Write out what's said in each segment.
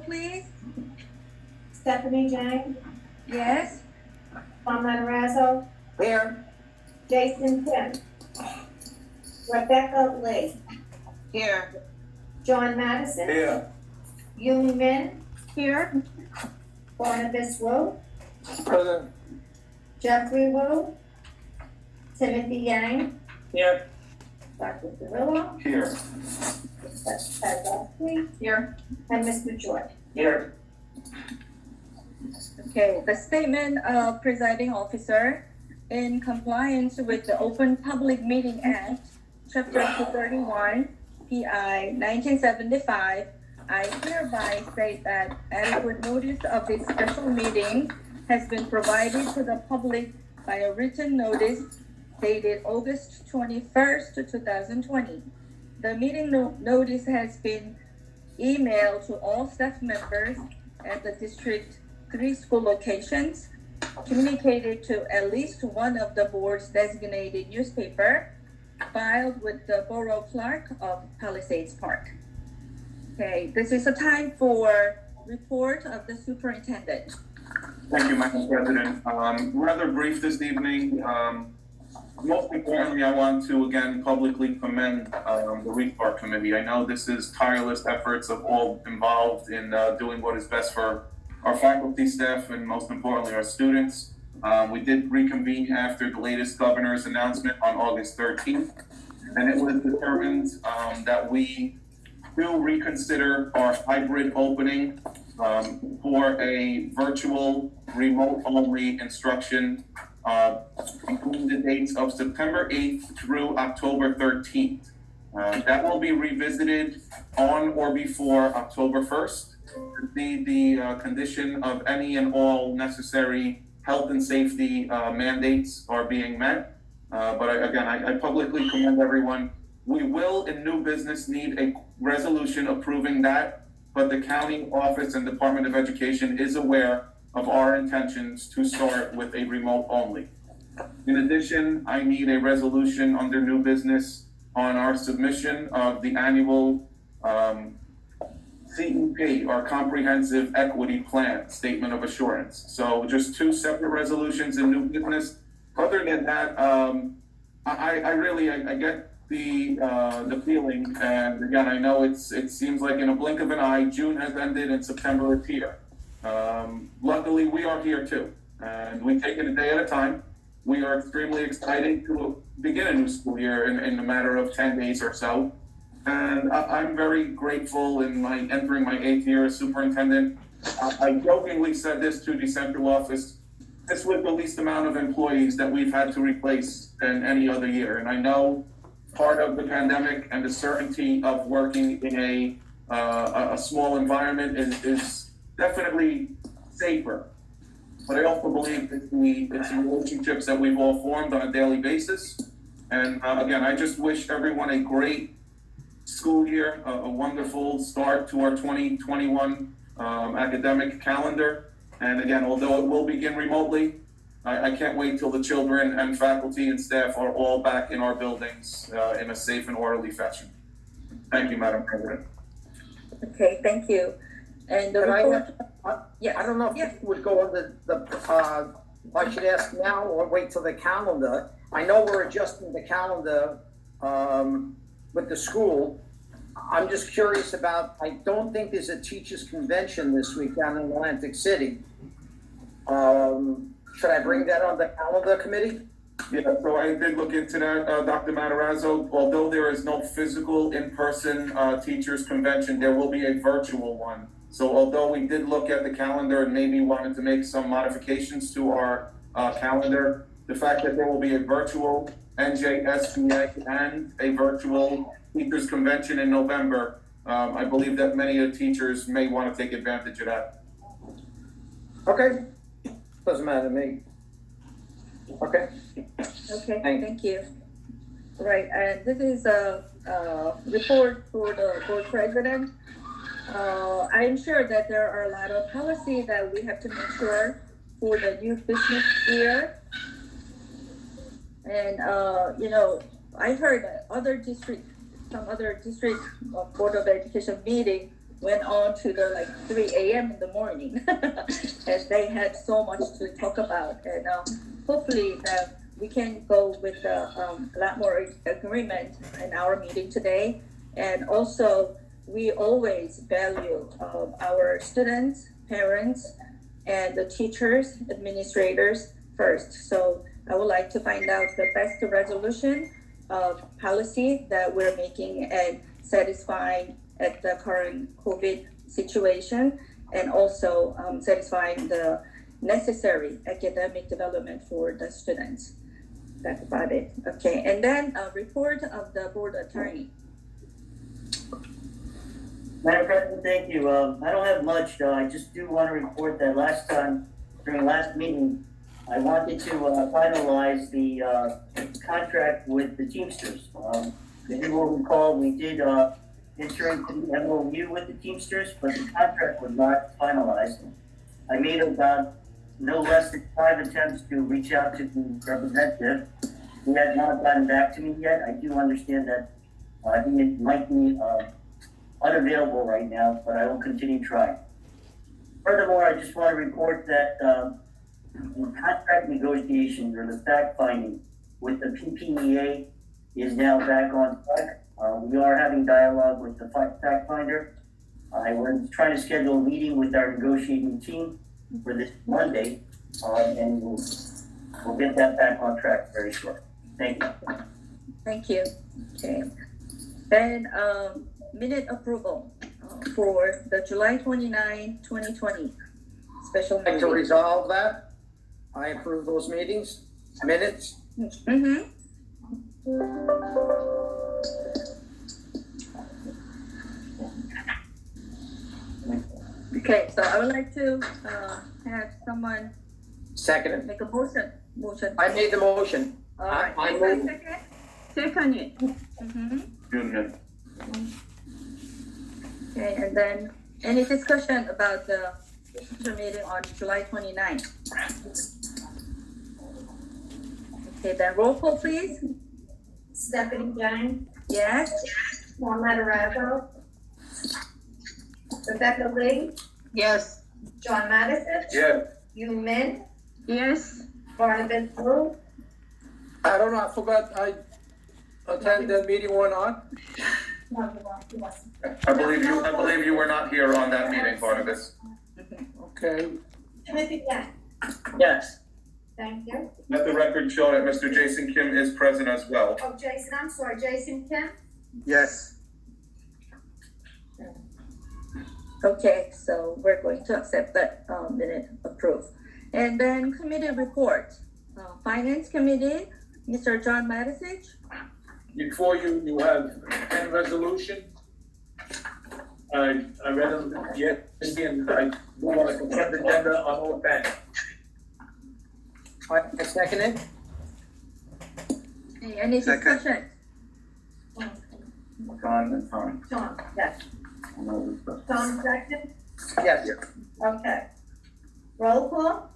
please. Stephanie Jane, Yes. Tom Matarazzo, Here. Jason Kim, Rebecca Lee, Here. John Madison, Here. Yoon Min, Here. Barnabas Wu, Present. Jeffrey Wu, Timothy Yang, Here. Dr. Cirillo, Here. Here. and Mr. Joy. Here. Okay, the statement of presiding officer in compliance with the Open Public Meeting Act, Chapter 231, PI 1975, I hereby state that adequate notice of this special meeting has been provided to the public by a written notice dated August 21st, 2020. The meeting notice has been emailed to all staff members at the District 3 school locations, communicated to at least one of the board's designated newspaper, filed with the Borough Clerk of Palisades Park. Okay, this is a time for report of the superintendent. Thank you, Madam President. Rather brief this evening. Most importantly, I want to again publicly commend the Restart Committee. I know this is tireless efforts of all involved in doing what is best for our faculty, staff, and most importantly, our students. We did reconvene after the latest governor's announcement on August 13th, and it was determined that we will reconsider our hybrid opening for a virtual remote-only instruction, including the dates of September 8th through October 13th. That will be revisited on or before October 1st. The condition of any and all necessary health and safety mandates are being met. But I publicly commend everyone. We will, in new business, need a resolution approving that, but the county office and Department of Education is aware of our intentions to start with a remote only. In addition, I need a resolution under new business on our submission of the annual CEP, our Comprehensive Equity Plan, Statement of Assurance. So just two separate resolutions in new business. Other than that, I get the feeling, and again, I know it seems like in a blink of an eye, June has ended and September is here. Luckily, we are here too, and we take it a day at a time. We are extremely excited to begin a new school year in a matter of 10 days or so. And I'm very grateful in entering my 8th year as superintendent. I jokingly said this to the central office. This was the least amount of employees that we've had to replace than any other year. And I know part of the pandemic and the certainty of working in a small environment is definitely safer. But I also believe it's the relationships that we've all formed on a daily basis. And again, I just wish everyone a great school year, a wonderful start to our 2021 academic calendar. And again, although it will begin remotely, I can't wait till the children and faculty and staff are all back in our buildings in a safe and orderly fashion. Thank you, Madam President. Okay, thank you. And the report. Yes. I don't know if Yes. it would go on I should ask now or wait till the calendar. I know we're adjusting the calendar with the school. I'm just curious about, I don't think there's a teachers convention this week down in Atlantic City. Should I bring that on the calendar committee? Yeah, so I did look into that, Dr. Matarazzo. Although there is no physical in-person teachers convention, there will be a virtual one. So although we did look at the calendar and maybe wanted to make some modifications to our calendar, the fact that there will be a virtual NJSBA and a virtual teachers convention in November, I believe that many of the teachers may want to take advantage of that. Okay, doesn't matter to me. Okay. Okay, thank you. Right, and this is a report for the board president. I'm sure that there are a lot of policies that we have to make sure for the new business year. And, I heard that some other district Board of Education meeting went on to the like 3 a.m. in the morning. And they had so much to talk about. And hopefully we can go with a lot more agreement in our meeting today. And also, we always value our students, parents, and the teachers, administrators first. So I would like to find out the best resolution of policy that we're making and satisfying at the current COVID situation, and also satisfying the necessary academic development for the students. That's about it. Okay, and then a report of the board attorney. Madam President, thank you. I don't have much, though. I just do want to report that last time, during last meeting, I wanted to finalize the contract with the Teamsters. If you will recall, we did enter into the MOU with the Teamsters, but the contract was not finalized. I made about no less than 5 attempts to reach out to the representative. He has not gotten back to me yet. I do understand that he might be unavailable right now, but I will continue trying. Furthermore, I just want to report that the contract negotiations or the fact finding with the PPEA is now back on track. We are having dialogue with the fact finder. I was trying to schedule a meeting with our negotiating team for this Monday, and we'll get that back on track very shortly. Thank you. Thank you. Okay. Then minute approval for the July 29, 2020 special I'd like to meeting. resolve that. I approve those meetings, minutes. Mm-hmm. Okay, so I would like to have someone Seconded. make a motion. I made the motion. All right. I move. Second it. Mm-hmm. Union. Okay, and then any discussion about the meeting on July 29th? Okay, then roll call, please. Stephanie Jane, Yes? Juan Matarazzo, Rebecca Lee, Yes. John Madison, Yes. Yu Min, Yes. Barnabas Wu, I don't know, I forgot I attended the meeting or not. I believe you were not here on that meeting, Barnabas. Okay. Timothy Yang. Yes. Thank you. Let the record show that Mr. Jason Kim is present as well. Oh, Jason, I'm sorry, Jason Kim? Yes. Okay, so we're going to accept that minute approved. And then committee report. Finance Committee, Mr. John Matisich. Before you have 10 resolution. I read them yesterday and I move on a consent agenda on all 10. I second it. Okay, any discussion? Tom. Tom, yes. Tom second? Yes. Okay. Roll call?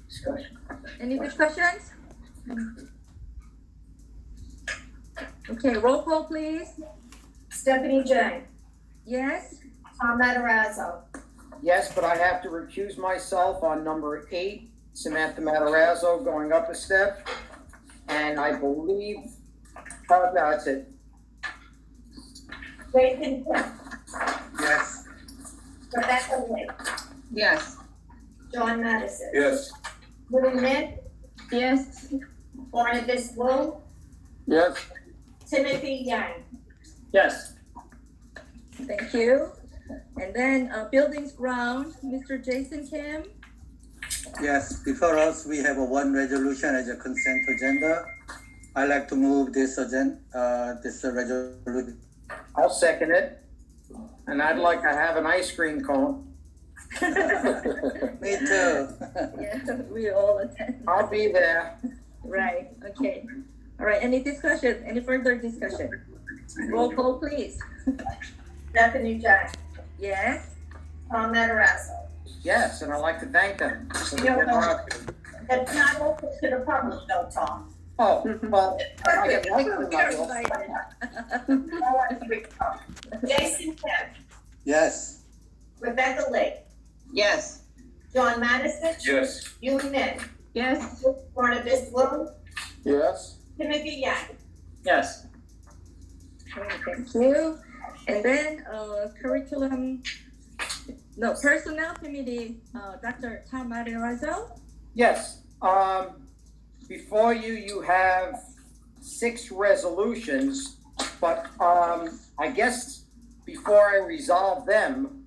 Discussion. Any discussions? Okay, roll call, please. Stephanie Jane, Yes? Tom Matarazzo, Yes, but I have to recuse myself on number 8, Samantha Matarazzo going up a step. And I believe, that's it. Jason Kim, Yes. Rebecca Lee, Yes. John Madison, Yes. Yu Min, Yes. Barnabas Wu, Yes. Timothy Yang. Yes. Thank you. And then Buildings Ground, Mr. Jason Kim. Yes, before us, we have one resolution as a consent agenda. I'd like to move this resolution. I'll second it. And I'd like to have an ice cream cone. Me too. Yeah, we all attend. I'll be there. Right, okay. All right, any discussion, any further discussion? Roll call, please. Stephanie Jane, Yes? Tom Matarazzo. Yes, and I'd like to thank them. for the You're generosity. It's not open to the public though, Tom. Oh, well, I get ice cream, I You're will. invited. Jason Kim, Yes. Rebecca Lake, Yes. John Madison, Yes. Yuli Nen, Yes. Barnabas Rowe, Yes. Timothy Yang. Yes. Okay, thank you. And then, Personnel Committee, Dr. Tom Materazo. Yes, before you, you have 6 resolutions, but, I guess before I resolve them,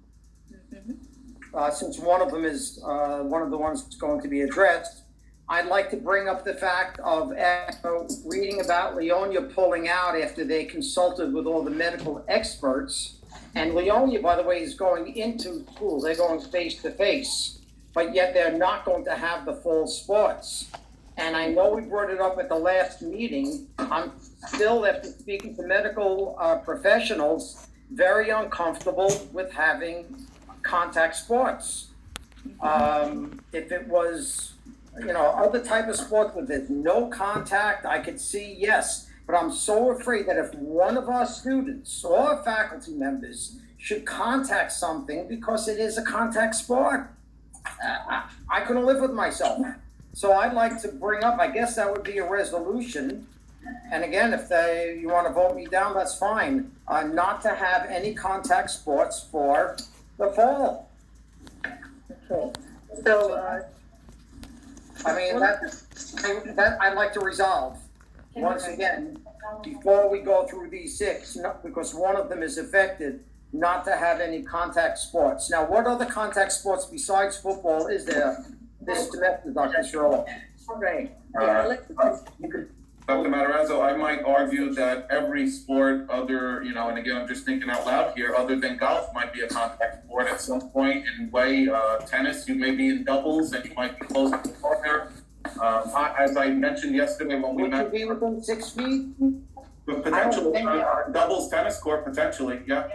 since one of them is, one of the ones that's going to be addressed, I'd like to bring up the fact of, reading about Leonia pulling out after they consulted with all the medical experts. And Leonia, by the way, is going into schools, they're going face to face, but yet they're not going to have the full sports. And I know we brought it up at the last meeting, I'm still, after speaking to medical professionals, very uncomfortable with having contact sports. If it was, other type of sports where there's no contact, I could see yes. But I'm so afraid that if one of our students or faculty members should contact something because it is a contact sport, I couldn't live with myself. So I'd like to bring up, I guess that would be a resolution. And again, if you want to vote me down, that's fine. Not to have any contact sports for the fall. Okay. So, I mean, that I'd like to resolve. Once again, before we go through these 6, because one of them is affected, not to have any contact sports. Now, what other contact sports besides football is there this semester, Dr. Sherlock? right. Dr. Matarazzo, I might argue that every sport other, and again, I'm just thinking out loud here, other than golf might be a contact sport at some point. In tennis, you may be in doubles and you might be close to the partner. As I mentioned yesterday when we Would you met. be within 6 feet? But potentially, doubles tennis court, potentially, yeah.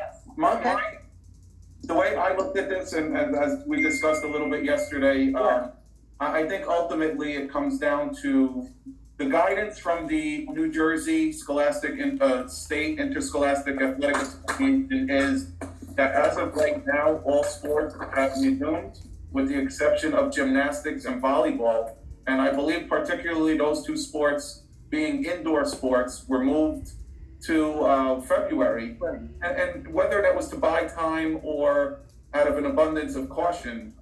The way I looked at this, and as we discussed a little bit yesterday, I think ultimately it comes down to the guidance from the New Jersey Scholastic State Interscholastic Athletic Association is that as of right now, all sports have resumed, with the exception of gymnastics and volleyball. And I believe particularly those 2 sports, being indoor sports, were moved to February. And whether that was to buy time or out of an abundance of caution,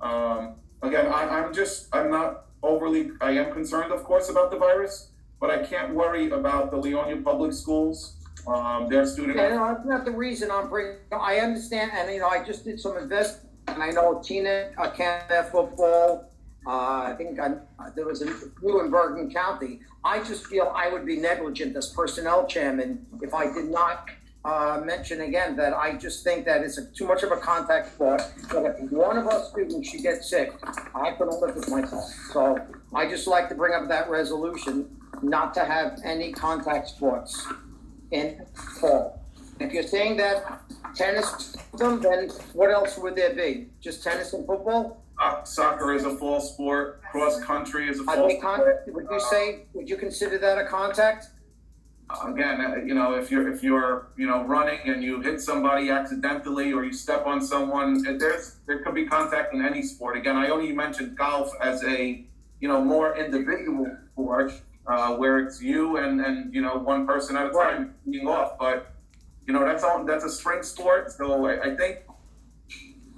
again, I am concerned, of course, about the virus, but I can't worry about the Leonia Public Schools, their student. No, that's not the reason I'm bringing, I understand, and I just did some investment, and I know Tina can't have football. I think there was a new in Bergen County. I just feel I would be negligent as personnel chairman if I did not mention again that I just think that it's too much of a contact sport. That if one of our students should get sick, I couldn't live with myself. So I just like to bring up that resolution not to have any contact sports in fall. If you're saying that tennis, then what else would there be? Just tennis and football? Soccer is a fall sport. Cross country is a Are fall they sport. would you consider that a contact? Again, if you're running and you hit somebody accidentally or you step on someone, there could be contact in any sport. Again, I only mentioned golf as a more individual sport where it's you and one person at a time being off. But that's a spring sport. So I think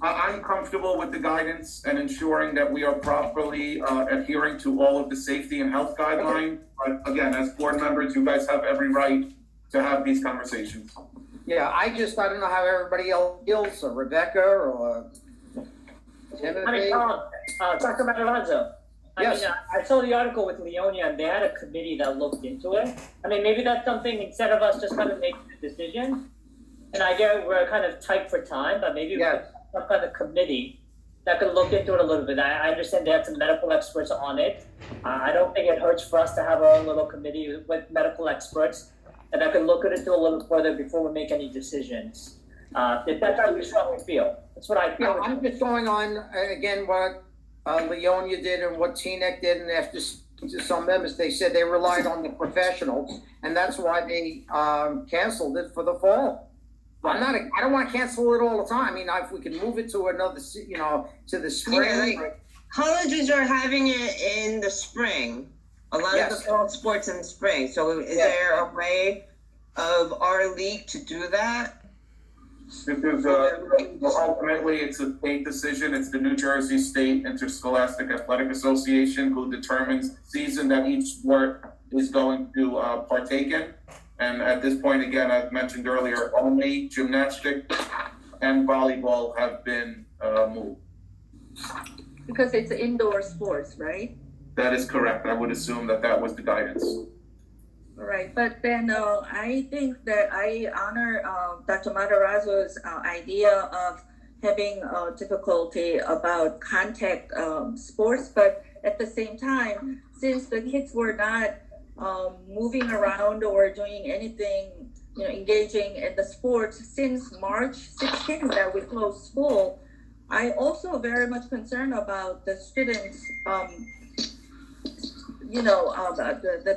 I'm comfortable with the guidance and ensuring that we are properly adhering to all of the safety and health guidelines. But again, as board members, you guys have every right to have these conversations. Yeah, I don't know how everybody else feels, or Rebecca, or Timothy. Dr. Matarazzo. Yes. I saw the article with Leonia, and they had a committee that looked into it. Maybe that's something, instead of us just kind of making the decision, and I get we're kind of tight for time, but maybe some kind of committee that could look into it a little bit. I understand they have some medical experts on it. I don't think it hurts for us to have our own little committee with medical experts, and that could look at it a little further before we make any decisions. If that's how you strongly feel, that's what I feel. I'm just going on, again, what Leonia did and what TNEC did, and after to some members, they said they relied on the professionals, and that's why they canceled it for the fall. I don't wanna cancel it all the time. I mean, if we can move it to another, to the spring. Yeah, colleges are having it in the spring. A lot of the Yes. fall sports in the spring. So is Yeah. there a way of our league to do that? Because ultimately, it's a state decision. It's the New Jersey State Interscholastic Athletic Association who determines the season that each sport is going to partake in. And at this point, again, I've mentioned earlier, only gymnastics and volleyball have been moved. Because it's indoor sports, right? That is correct. I would assume that was the guidance. Right, but then I think that I honor Dr. Matarazzo's idea of having difficulty about contact sports, but at the same time, since the kids were not moving around or doing anything, engaging in the sports since March 16th that we closed school, I also very much concerned about the students.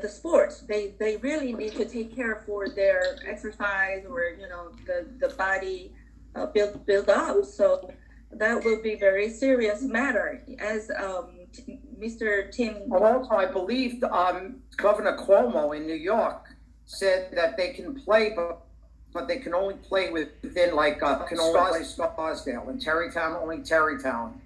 The sports, they really need to take care for their exercise or, the body build up. So that will be very serious matter as Mr. Tim. And also, I believe Governor Cuomo in New York said that they can play, but they can only play within Scarsdale, and Terrytown, only Terrytown.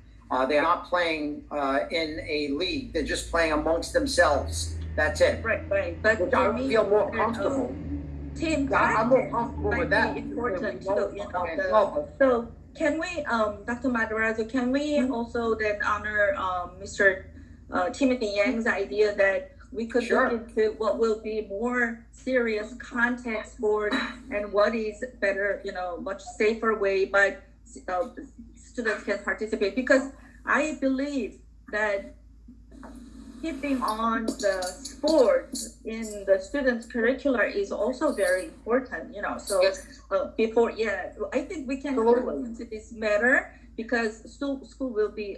They're not playing in a league. They're just playing amongst themselves. That's it. Right. But Which I feel more comfortable. Team I'm more comfortable with that. Important. So can we, Dr. Matarazzo, can we also then honor Mr. Timothy Yang's idea that we could Sure. look into what will be more serious contact sport and what is better, much safer way, but students can participate, because I believe that keeping on the sports in the students' curricula is also very important, So I think we can look into this matter because school will be,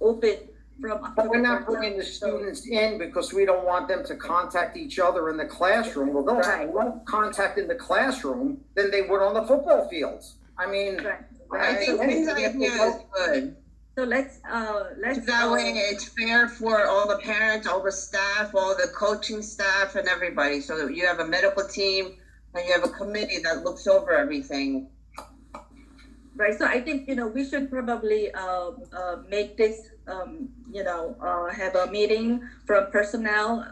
open from October. But we're not 13th, bringing the so- students in because we don't want them to contact each other in the classroom. Well, they'll have more contact in the classroom than they would on the football fields. I mean, Right. I think his idea is good. So let's. That way it's fair for all the parents, all the staff, all the coaching staff and everybody. So that you have a medical team and you have a committee that looks over everything. Right, so I think, we should probably make this, have a meeting from personnel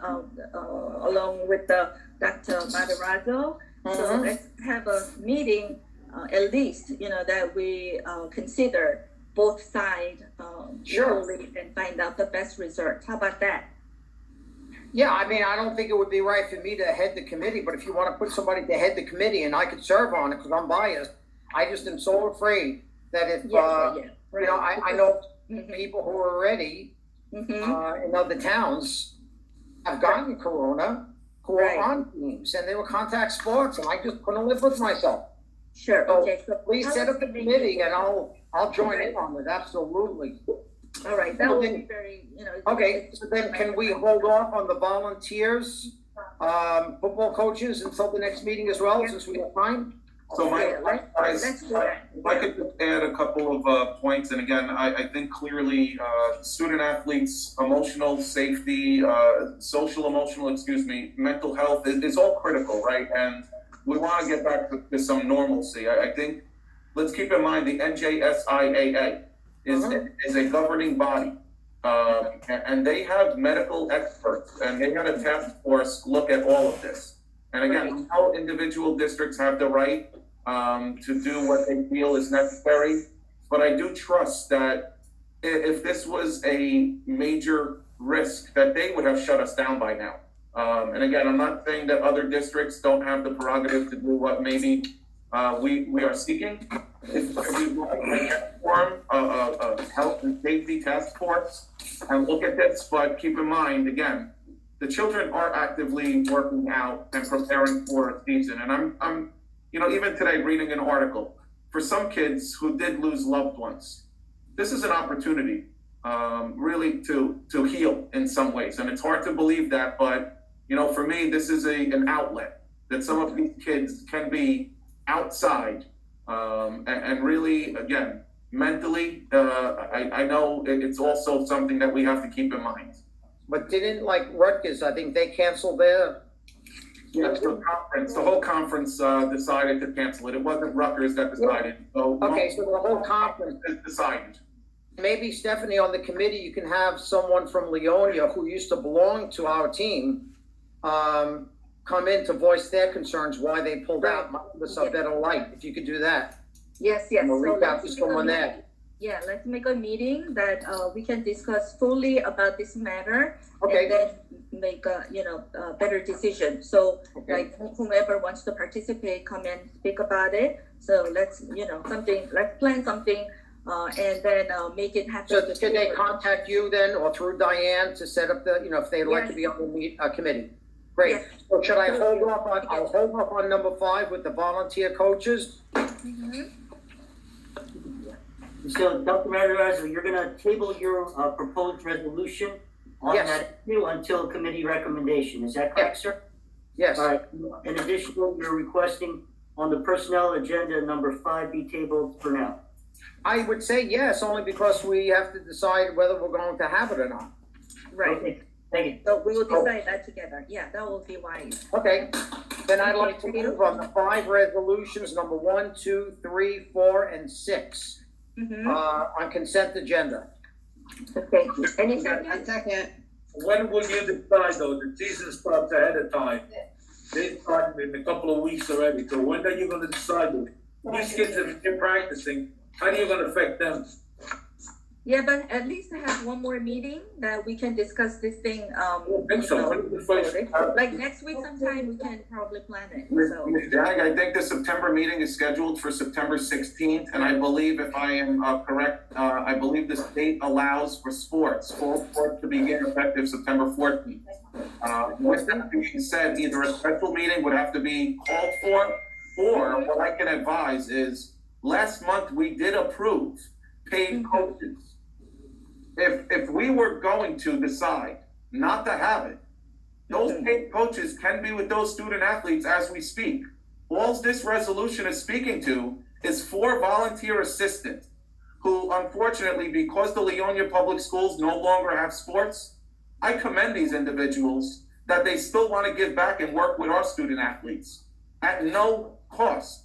along with Dr. Matarazzo. So let's have a meeting at least, that we consider both sides Sure. equally and find out the best result. How about that? yeah, I mean, I don't think it would be right for me to head the committee, but if you want to put somebody to head the committee and I could serve on it because I'm biased, I just am so afraid that if, I know people who are already in other towns have gotten corona, who Right. are on teams, and they were contact sports, and I just couldn't live with myself. Sure, So okay. So please set up a committee, and I'll join in on it, absolutely. All right, that would be very, Okay, so then can we hold off on the volunteers, football coaches until the next meeting as well, since we have time? So Okay, let's do that. If I could just add a couple of points, and again, I think clearly student athletes, emotional safety, mental health is all critical, right? And we want to get back to some normalcy. I think, let's keep in mind the NJSIAA is a governing body. And they have medical experts, and they had a task force look at all of this. And again, how individual districts have the right to do what they feel is necessary. But I do trust that if this was a major risk, that they would have shut us down by now. And again, I'm not saying that other districts don't have the prerogative to do what maybe we are seeking. If we form a health and safety task force and look at this, but keep in mind, again, the children are actively working out and preparing for a season. And I'm even today reading an article for some kids who did lose loved ones. This is an opportunity, really to heal in some ways. And it's hard to believe that, but for me, this is an outlet that some of these kids can be outside. And really, again, mentally, I know it's also something that we have to keep in mind. But didn't like Rutgers, I think they canceled their, Yes, the whole conference decided to cancel it. It wasn't Rutgers that decided. So okay, so the whole conference, decided. maybe Stephanie, on the committee, you can have someone from Leonia who used to belong to our team, come in to voice their concerns, why they pulled out, might give us a better light, if you could do that. Yes, yes. We'll So reach out to let's make a someone meeting. there. Yeah, let's make a meeting that we can discuss fully about this matter Okay. and then make a better decision. So Okay. like whomever wants to participate, come and speak about it. So let's let's plan something and then make it happen. So can they contact you then, or through Diane to set up the, if they'd like to be on the committee? Great. Yes. So should I hold off on, I'll hold off on number 5 with the volunteer coaches? Mhm. So, Dr. Matarazzo, you're gonna table your proposed resolution on Yes. that issue until committee recommendation, is that correct, sir? Yes. All right, in addition, you're requesting on the personnel agenda, number 5 be tabled for now. I would say yes, only because we have to decide whether we're going to have it or not. Right. Okay, thank you. So we will decide that together. Yeah, that will be wise. Okay, then I'd like to move on the 5 resolutions, number 1, 2, 3, 4, and 6, Mm-hmm. on consent agenda. Okay. Any I second? second. When will you decide though? The season starts ahead of time. They start in a couple of weeks already, so when are you gonna decide? These kids have been practicing, how are you gonna affect them? Yeah, but at least I have one more meeting that we can discuss this thing. I think so. When is the first- Like next week sometime, we can probably plan it, so. Ms. Jag, I think the September meeting is scheduled for September 16th, and I believe, if I am correct, I believe the state allows for fall sports to begin effective September 14th. With that being said, either a special meeting would have to be called for, or what I can advise is, last month we did approve paid coaches. If we were going to decide not to have it, those paid coaches can be with those student athletes as we speak. All this resolution is speaking to is 4 volunteer assistants who, unfortunately, because the Leonia Public Schools no longer have sports, I commend these individuals that they still want to give back and work with our student athletes at no cost.